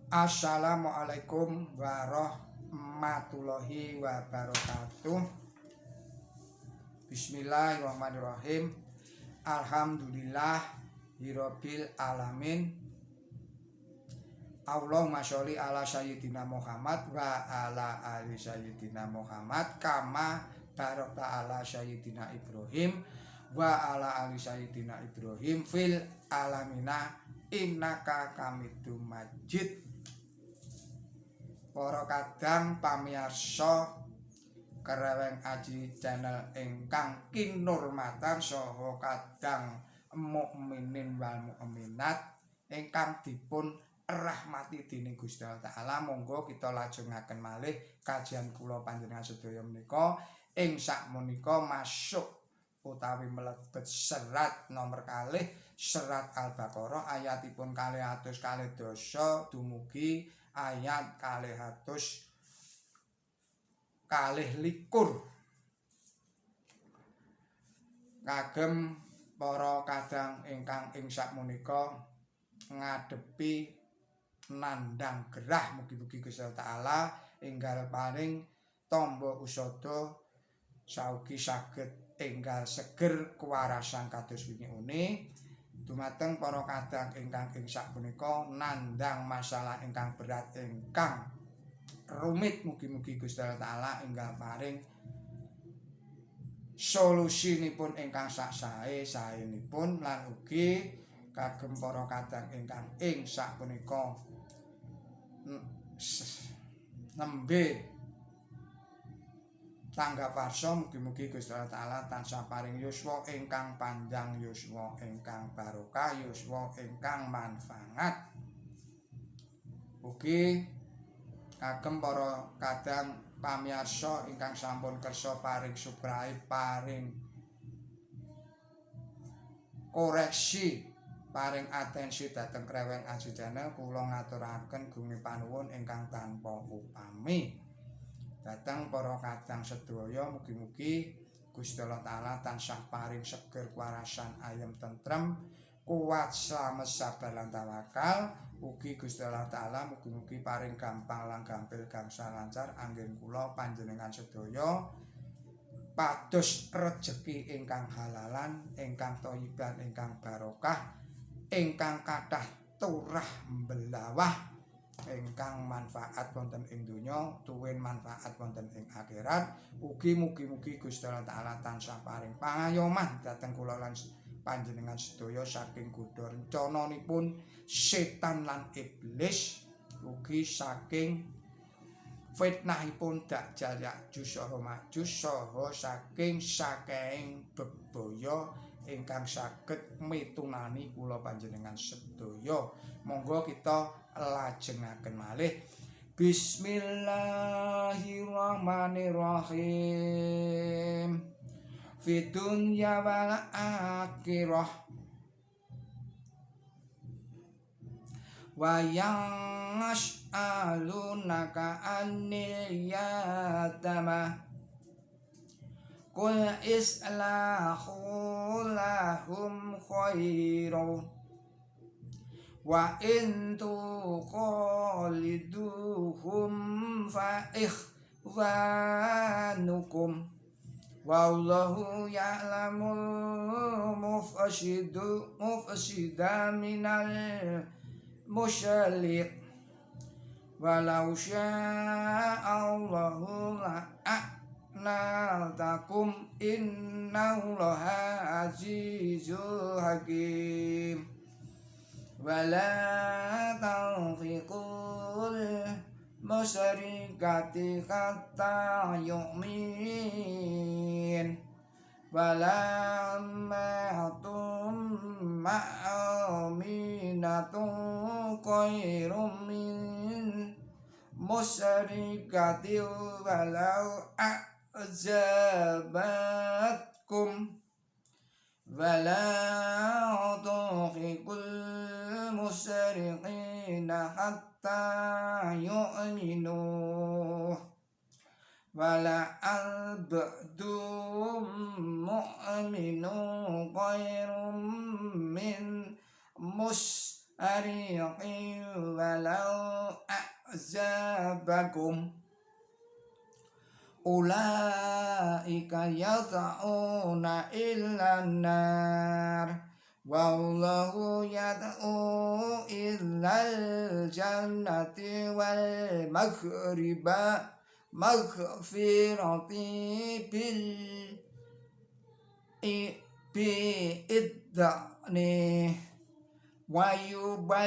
Assalamualaikum warahmatullahi wabarakatuh. Bismillahirrahmanirrahim. Alhamdulillah Hirobbil alamin. Allahumma sholli ala sayyidina Muhammad wa ala ali sayyidina Muhammad kama barakta ala sayyidina Ibrahim wa ala ali sayyidina Ibrahim fil alamina innaka hamidum majid. Para kadang pamirsa Kreweng Aji channel ingkang kinurmatan saha kadang mukminin wal mukminat ingkang dipun rahmati dening Gusti Allah Taala, monggo kita lajengaken malih kajian kula panjenengan sedaya menika ing sakmenika masuk utawi mlebet serat nomor kalih serat Al-Baqarah ayatipun 200 dosa dumugi ayat 200 likur. Kagem para kadang ingkang ing sakmenika ngadepi nandang gerah, mugi-mugi Gusti Taala enggal paring tamba usada saugi saged enggal seger kewarasan kados wingi dumateng para kadang ingkang ing sakmenika nandang masalah ingkang berat ingkang rumit, mugi-mugi Gusti Taala enggal paring solusinipun ingkang sae-saenipun lan ugi kagem para kadang ingkang ing sakmenika nembe tanggap warsa, mugi-mugi Gusti Taala tansah paring yuswa ingkang panjang, yuswa ingkang barokah, yuswa ingkang manfaat. Ugi kagem para kadang pamirsa ingkang sampun kersa paring subscribe, paring koreksi, paring atensi dhateng Kreweng Aji channel, kula ngaturaken gunging panuwun ingkang tanpa upami. Datang para kadang sedaya, mugi-mugi Gusti Allah Taala tansah paring seger kewarasan ayem tentrem kuat slamet sabar lan tawakal. Ugi Gusti Allah Taala mugi-mugi paring gampang lan gampil gangsal lancar anggen kula panjenengan sedaya pados rejeki ingkang halalan, ingkang thayyiban, ingkang barokah, ingkang kathah turah mbelawah, ingkang manfaat wonten ing donya, tuwin manfaat wonten ing akhirat. Ugi mugi-mugi Gusti Allah Taala tansah paring pangayoman dhateng kula lan panjenengan sedaya saking godha rencananipun setan lan iblis, ugi saking fitnahipun Dajjal Ya'juj saha Ma'juj, saha saking sakehing bebaya ingkang saged mitunani kula panjenengan sedaya. Monggo kita lajengaken malih. Bismillahirrahmanirrahim. Fid dunya wal akhirah wa yas'alunaka 'anil yatama qul islahu lahum khairu wa in tuqaliduhum fa ikhwanukum wallahu ya'lamul mufsida minal musyrik walau sya'allahu la'anatakum innallaha azizul hakim. Wala tanfiqul musyrikati hatta yu'min wala ma'atum ma'aminatun khairum min musyrikati walau a'jabatkum wala tuhiqul musyriqina hatta yu'minu wala abdum mu'minu khairum min ariqi walau a'zabakum ulaika yad'una illa nar wallahu yad'u illal jannati wal maghfirati bi idni wa yubayinu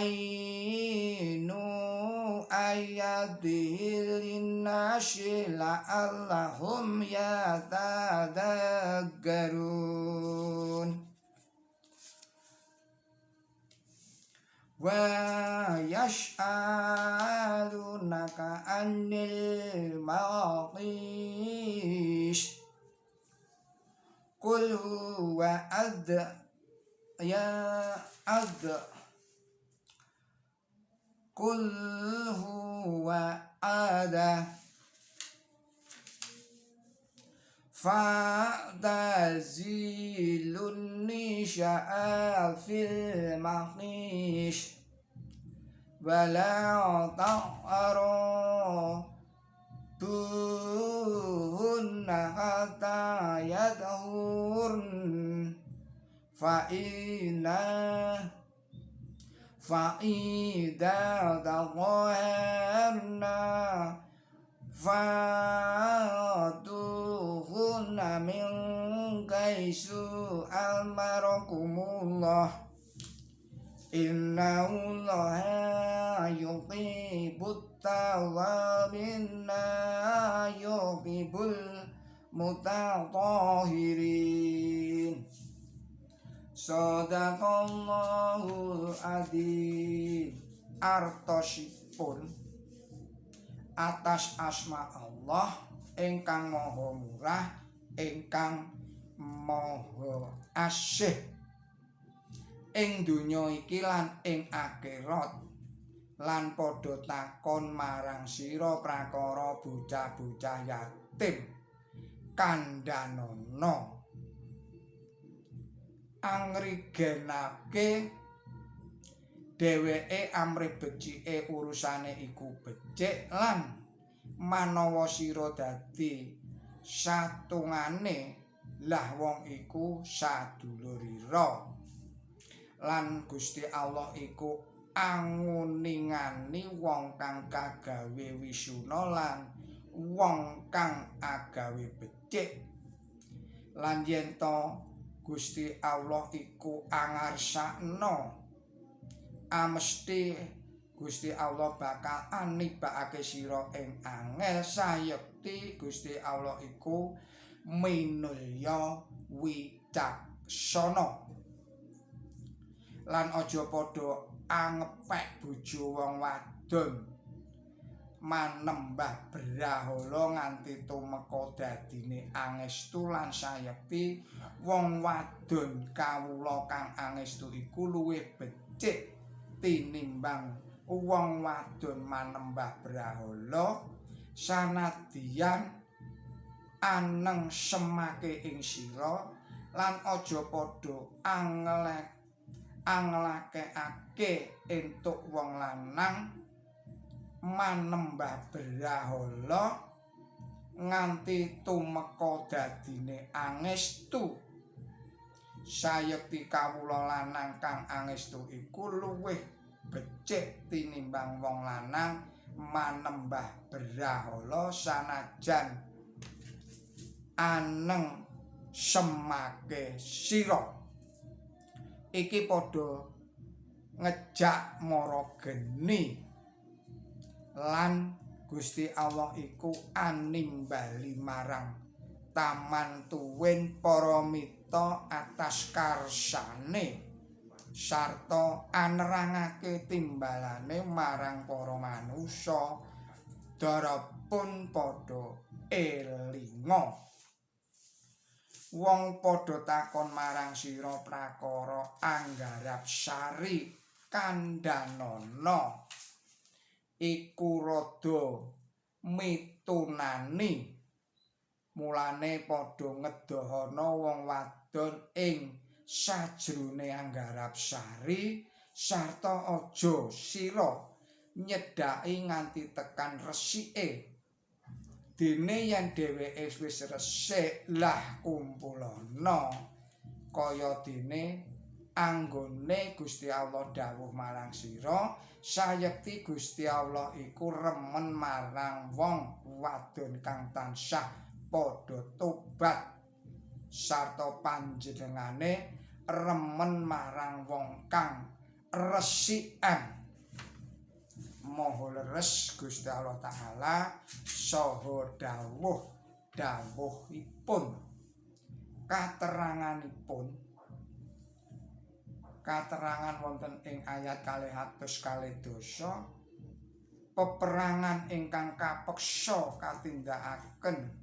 ayatihi linnasi la'allahum yatadakkarun wa yas'alunaka anil mawaqis qul huwa qul huwa adha fa'tazilun nisa'a fil mahis wala ta'aruhunna hatta yadhurn fa'idha tadhaharna fa'atuhunna min kaisu amarakumullah innallaha yuhibbut tawwabina yuhibbul mutatahhirin. Shadaqallahul adzim. Artosipun atas asma Allah ingkang maha murah ingkang maha asih ing donya iki lan ing akhirat lan padha takon marang sira prakara bocah-bocah yatim kandhanana angrigenake dheweke amrih becike urusane iku becik lan manawa sira dadi satungane lah wong iku sadulurira lan Gusti Allah iku anguningani wong kang kagawe wisuna lan wong kang agawe becik lan yen to Gusti Allah iku angarsakna amesti Gusti Allah bakal anibakake sira ing angel sayekti Gusti Allah iku minulya wicaksana lan aja padha angepek bojo wong wadon manembah brahala nganti tumeka dadine angestu lan sayekti wong wadon kawula kang angestu iku luwih becik tinimbang wong wadon manembah brahala sanadyan aneng semake ing sira lan aja padha anglakekake entuk wong lanang manembah brahala nganti tumeka dadine angestu sayekti kawula lanang kang angestu iku luwih becik tinimbang wong lanang manembah brahala sanajan aneng semake sira iki padha ngejak mara geni lan Gusti Allah iku animbali marang taman tuwin para mita atas karsane sarta anerangake timbalane marang para manusa darapun padha elinga wong padha takon marang sira prakara anggarap sari kandhanana iku rada mitunani mulane padha ngedohana wong wadon ing sajrone anggarap sari sarta aja sira nyedhaki nganti tekan resike. Dene yen dheweke wis resik lah kumpulana kaya dene anggone Gusti Allah dawuh marang sira, sayekti Gusti Allah iku remen marang wong wadon kang tansah padha tobat sarta panjenengane remen marang wong kang resikan. Maha leres Gusti Allah Ta'ala saha dawuhipun. Katerangan wonten ing ayat 212 peperangan ingkang kapeksa katindakaken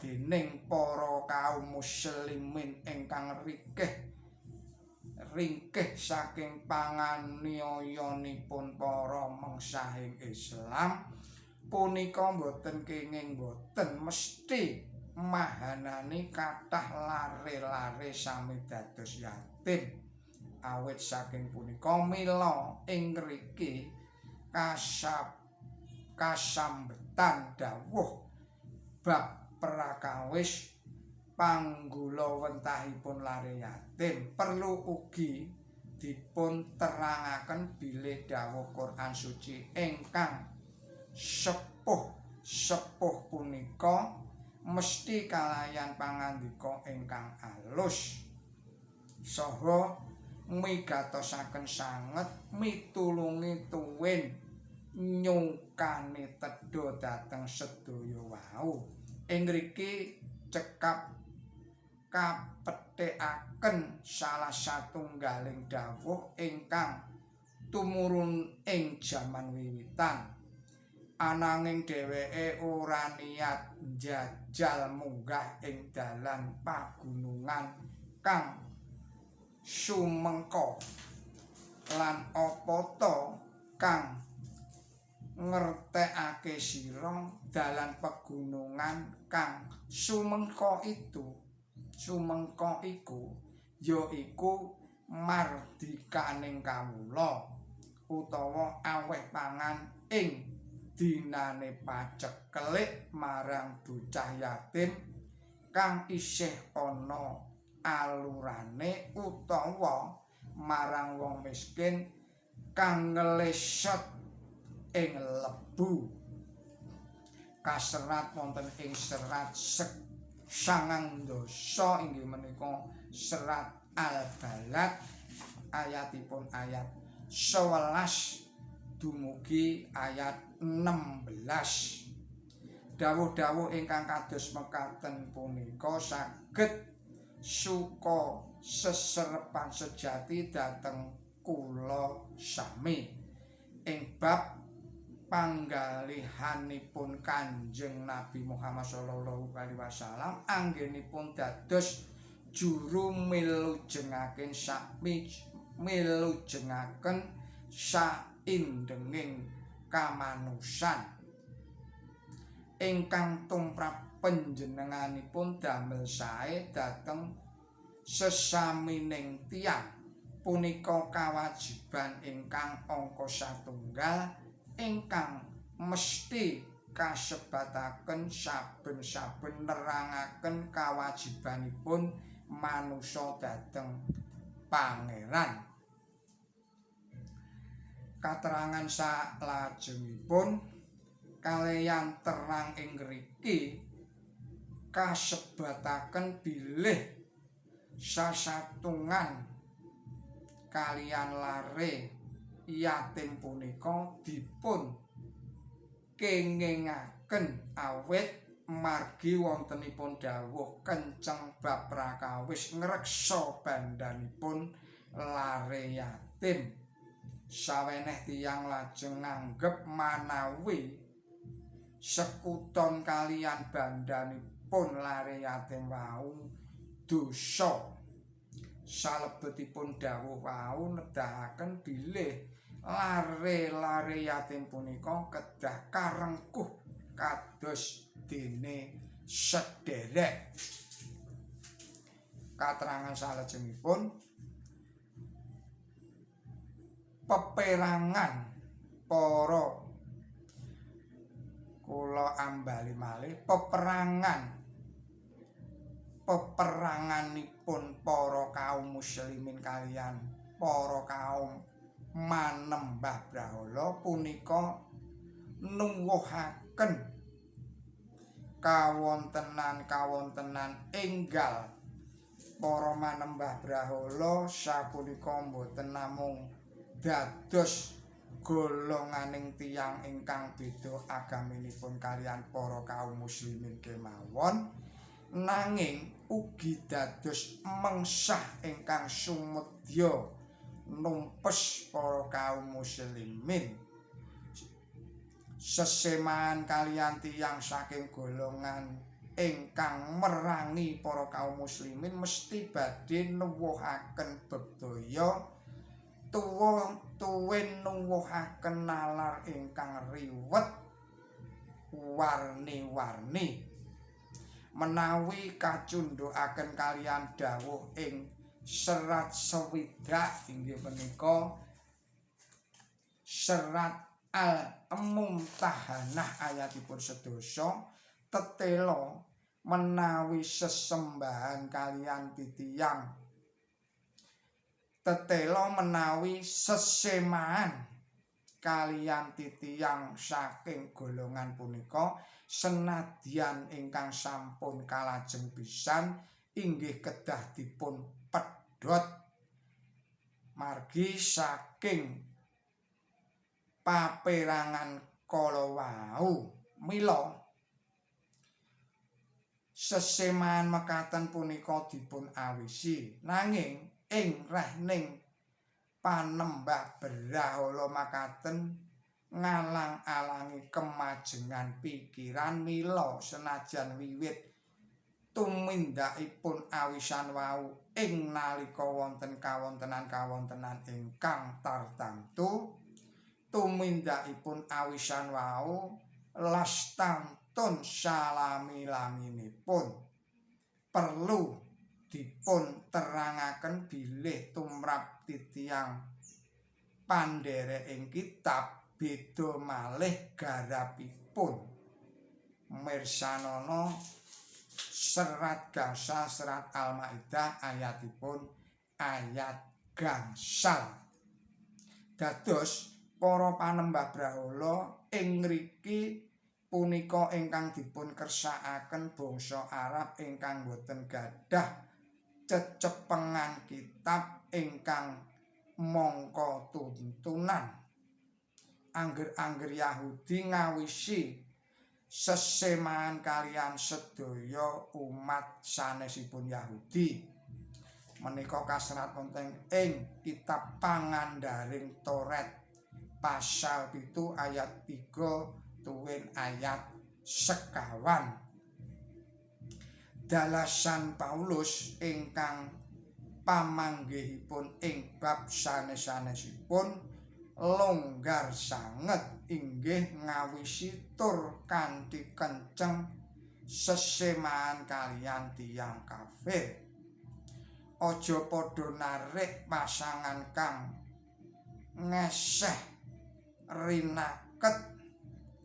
dening para kaum muslimin ingkang ringkih saking panganiayanipun para mengsahing Islam punika boten kenging boten mesti mahanani kathah lare-lare sami dados yatim. Awit saking punika mila ing ngriki kasambetan dawuh bab prakawis panggulawentahipun lare yatim perlu ugi dipun terangaken bilih dawuh Quran suci ingkang sepuh punika mesti kalayan pangandika ingkang alus saha migatosaken sanget mitulungi tuwin nyukani tedha dhateng sedaya wau. Ing ngriki cekap kapethekaken salah satunggaling dawuh ingkang tumurun ing jaman wiwitan. Ananging dheweke ora niat njajal munggah ing dalan pagunungan kang sumengka lan apa ta kang ngertekake sira dalan pegunungan kang sumengka iku yaiku mardikaning kawula utawa aweh pangan ing dinane pacekelik marang bocah yatim kang isih ana alurane utawa marang wong miskin kang nglesot ing lebu. Kaserat wonten ing serat 9 inggih menika serat Al-Balad ayatipun ayat 11 dumugi ayat 16. Dawuh-dawuh ingkang kados mekaten punika saged suka seserepan sejati dhateng kula sami ing bab panggalihanipun Kanjeng Nabi Muhammad sallallahu alaihi wasallam anggenipun dados juru milujengaken saindenging kamanusan ingkang tumrap panjenenganipun damel sae dhateng sesamining tiyang punika kawajiban ingkang angka satunggal ingkang mesti kasebataken saben-saben nerangaken kawajibanipun manungsa dhateng pangeran. Katerangan salajengipun kaleyan terang ing ngriki kasebataken bilih sasatungan kaliyan lare yatim punika dipun kengingaken awit margi wontenipun dawuh kenceng bab prakawis ngreksa bandanipun lare yatim. Saweneh tiyang lajeng nganggep manawi sekuton kaliyan bandanipun lare yatim wau dosa. Salebetipun dawuh wau nedahaken bilih lare-lare yatim punika kedah karengkuh kados dene sederek. Katerangan salajengipun peperangan para kula ambali malih peperanganipun para kaum muslimin kaliyan para kaum manembah brahala punika nuwuhaken kawontenan enggal para manembah brahala sapunika boten namung dados golonganing tiyang ingkang beda agaminipun kaliyan para kaum muslimin kemawon nanging ugi dados mengsah ingkang sumedya numpes para kaum muslimin sesemaan kaliyan tiyang saking golongan ingkang merangi para kaum muslimin mesti badhe nuwuhaken bebaya tuwin nuwuhaken nalar ingkang riwet warni-warni menawi kacundhukaken kaliyan dawuh ing serat 60 inggih punika serat Al-Mumtahanah ayatipun 11 tetela menawi sesembahan kaliyan titiyang tetela menawi sesemaan kaliyan titiyang saking golongan punika senadyan ingkang sampun kalajeng pisan inggih kedah dipun pedhot margi saking paperangan kala wau mila sesemaan mekaten punika dipun awisi nanging ing rehning panembah brahala makaten ngalang-alangi kemajengan pikiran mila senajan wiwit tumindakipun awisan wau ing nalika wonten kawontenan ingkang tartamtu tumindakipun awisan wau lastantun salami-laminipun perlu dipun terangaken bilih tumrap titiyang pandherek ing kitab beda malih garapipun mirsanana serat gangsal serat Al-Maidah ayat gangsal dados para panembah brahala ing ngriki punika ingkang dipun kersakaken bangsa Arab ingkang boten gadhah cecepengan kitab ingkang mangka tuntunan angger-angger Yahudi ngawisi sesemaan kaliyan sedaya umat sanesipun Yahudi menika kaserat wonten ing kitab Pangandaring Toret pasal 7 ayat 3 tuwin ayat sekawan dalasan Paulus ingkang pamanggihipun ing bab sanes-sanesipun longgar sanget inggih ngawisi tur kanthi kenceng sesemaan kaliyan tiyang kafir aja padha narik pasangan kang ngeseh rinaket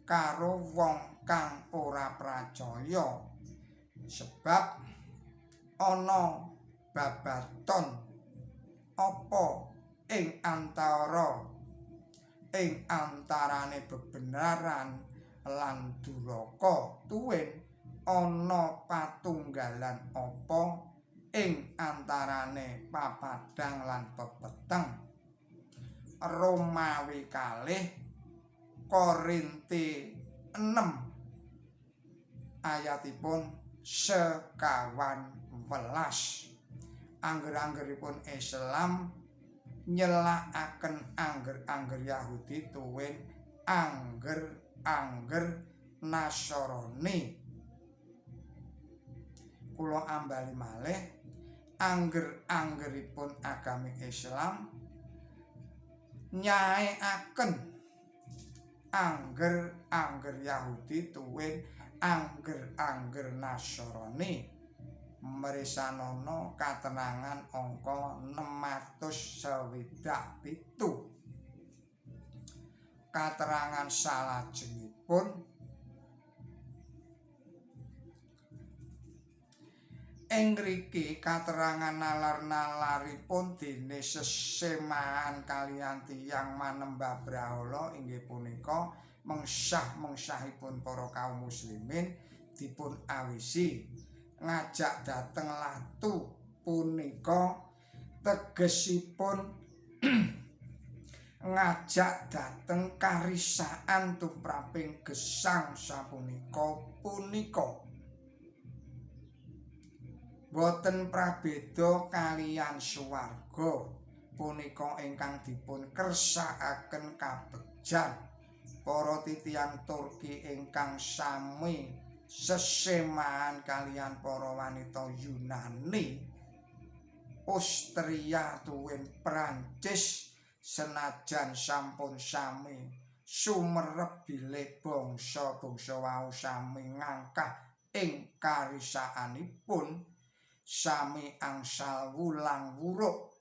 karo wong kang ora pracaya sebab ana babaton apa ing antarane bebenaran lan duraka tuwin ana patunggalan apa ing antarane papadang lan pepeteng Romawi kalih Korinti 6 ayatipun 51 angger-anggeripun Islam nyelakaken angger-angger Yahudi tuwin angger-angger Nasrani kula ambali malih angger-anggeripun agami Islam nyaekaken angger-angger Yahudi tuwin angger-angger Nasrani mrisanana katenangan angka 667 katerangan salajengipun ing ngriki katerangan nalar-nalaripun dene sesemaan kaliyan tiyang manembah brahala inggih punika mengsah-mengsahipun para kaum muslimin dipun awisi ngajak dhateng latu punika tegesipun ngajak dhateng karisaan tumraping gesang sapunika boten prabéda kaliyan swarga punika ingkang dipun kersakaken kabegjan para titiyang Turki ingkang sami sesemaan kaliyan para wanita Yunani Austria tuwin Prancis senajan sampun sami sumerep bilih bangsa-bangsa wau sami ngangkah ing karisaanipun sami angsal wulang wuruk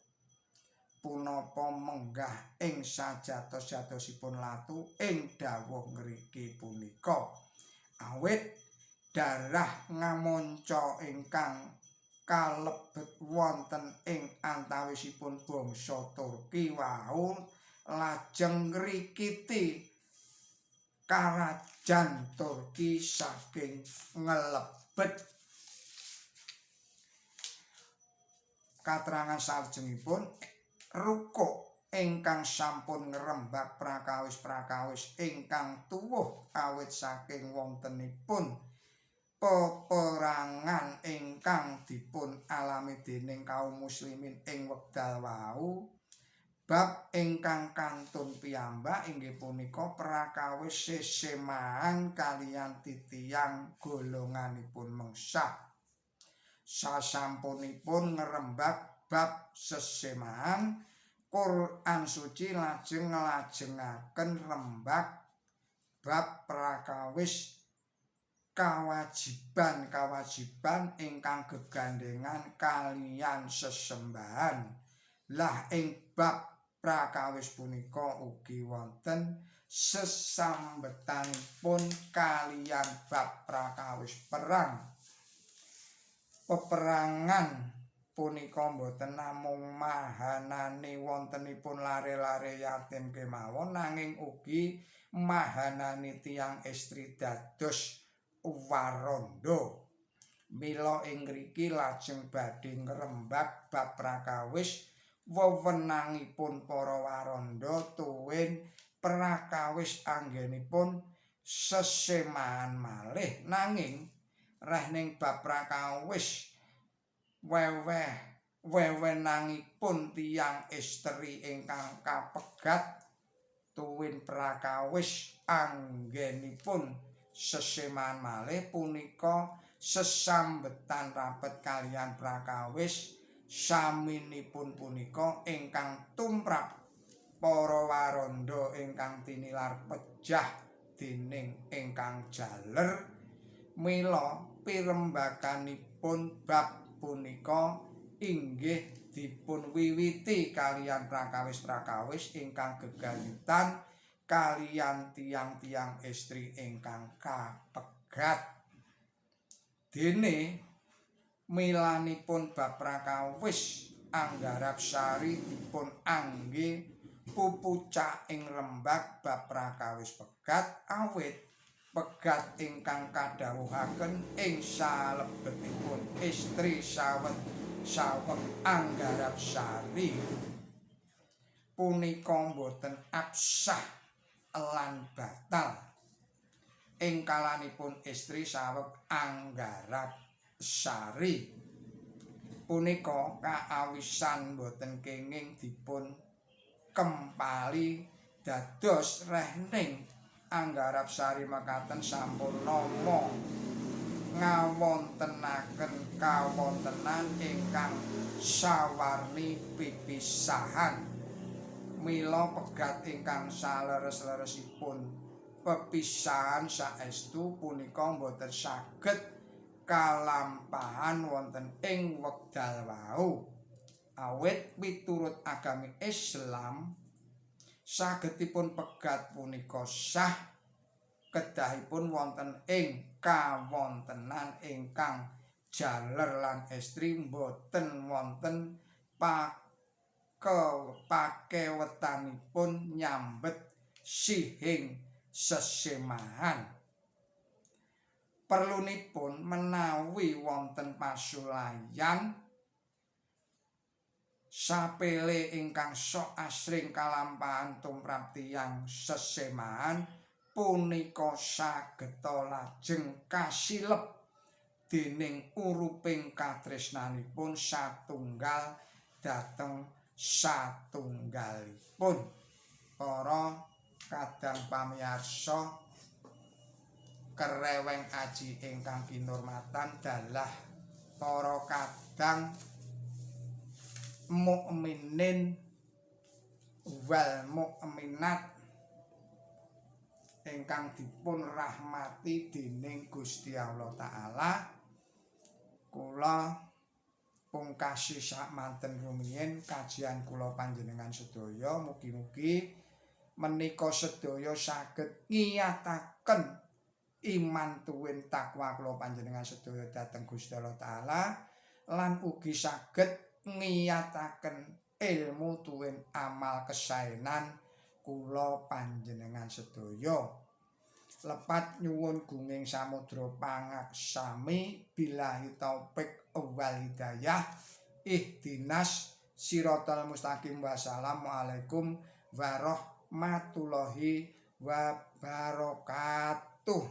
punapa menggah ing sajatos-jatosipun latu ing dawuh ngriki punika awit darah ngamonca ingkang kalebet wonten ing antawisipun bangsa Turki wau lajeng ngrikiti karajan Turki saking ngelebet. Katerangan salajengipun rukuk ingkang sampun ngrembak prakawis-prakawis ingkang tuwuh awit saking wontenipun peperangan ingkang dipun alami dening kaum muslimin ing wekdal wau bab ingkang kantun piyambak inggih punika prakawis sesemaan kaliyan titiyang golonganipun mengsah. Sasampunipun ngrembak bab sesemaan Quran suci lajeng nglajengaken rembak bab prakawis kawajiban ingkang gegandhengan kaliyan sesembahan. Lah ing bab prakawis punika ugi wonten sesambetanipun kaliyan bab prakawis perang. Peperangan punika boten namung mahanani wontenipun lare-lare yatim kemawon nanging ugi mahanani tiyang estri dados waranda. Mila ing ngriki lajeng badhe ngrembak bab prakawis wewenangipun para waranda tuwin prakawis anggenipun sesemaan malih nanging rehning bab prakawis wewenangipun tiyang estri ingkang kapegat tuwin prakawis anggenipun sesemaan malih punika sesambetan rapet kaliyan prakawis saminipun punika ingkang tumrap para waranda ingkang tinilar pejah dening ingkang jaler. Mila pirembakanipun bab punika inggih dipun wiwiti kaliyan prakawis-prakawis ingkang gegayutan kaliyan tiyang-tiyang estri ingkang kapegat. Dene milanipun bab prakawis Anggarapsari dipun angge pupucak ing rembak bab prakawis pegat awit pegat ingkang kadhawuhaken ing salebetipun istri saweg Anggarapsari punika boten absah lan batal ing kalanipun istri saweg Anggarapsari punika kaawisan boten kenging dipun kempali dados rehning Anggarapsari mekaten sampun nama ngawontenaken kawontenan ingkang sawarni pipisahan. Mila pegat ingkang saleres-leresipun pepisahan saestu punika boten saged kalampahan wonten ing wekdal wau. Awit miturut agami Islam Sagedipun pegat punika sah kedahipun wonten ing kawontenan ingkang jaler lan estri boten wonten pakewetanipun nyambet sihing sesemahan. Perlunipun menawi wonten pasulayan sapele ingkang sok asring kalampahan tumrap tiyang sesemahan punika sageta lajeng kasilep dening uruping katresnanipun satunggal dhateng satunggalipun. Para kadang pamirsa kereweng aji ingkang kinurmatan dalah para kadang mukminin wal mukminat ingkang dipun rahmati dening Gusti Allah Ta'ala. Kula pungkasi sakmanten rumiyin kajian kula panjenengan sedaya, mugi-mugi menika sedaya saged ngiyataken iman tuwin takwa kula panjenengan sedaya dhateng Gusti Allah Ta'ala lan ugi saged ngiyataken ilmu tuwin amal kesaenan kula panjenengan sedaya. Lepat nyuwun gunging samudra pangaksami billahi taufik wal hidayah. Ihdinas siratal mustaqim. Wassalamualaikum warahmatullahi wabarakatuh.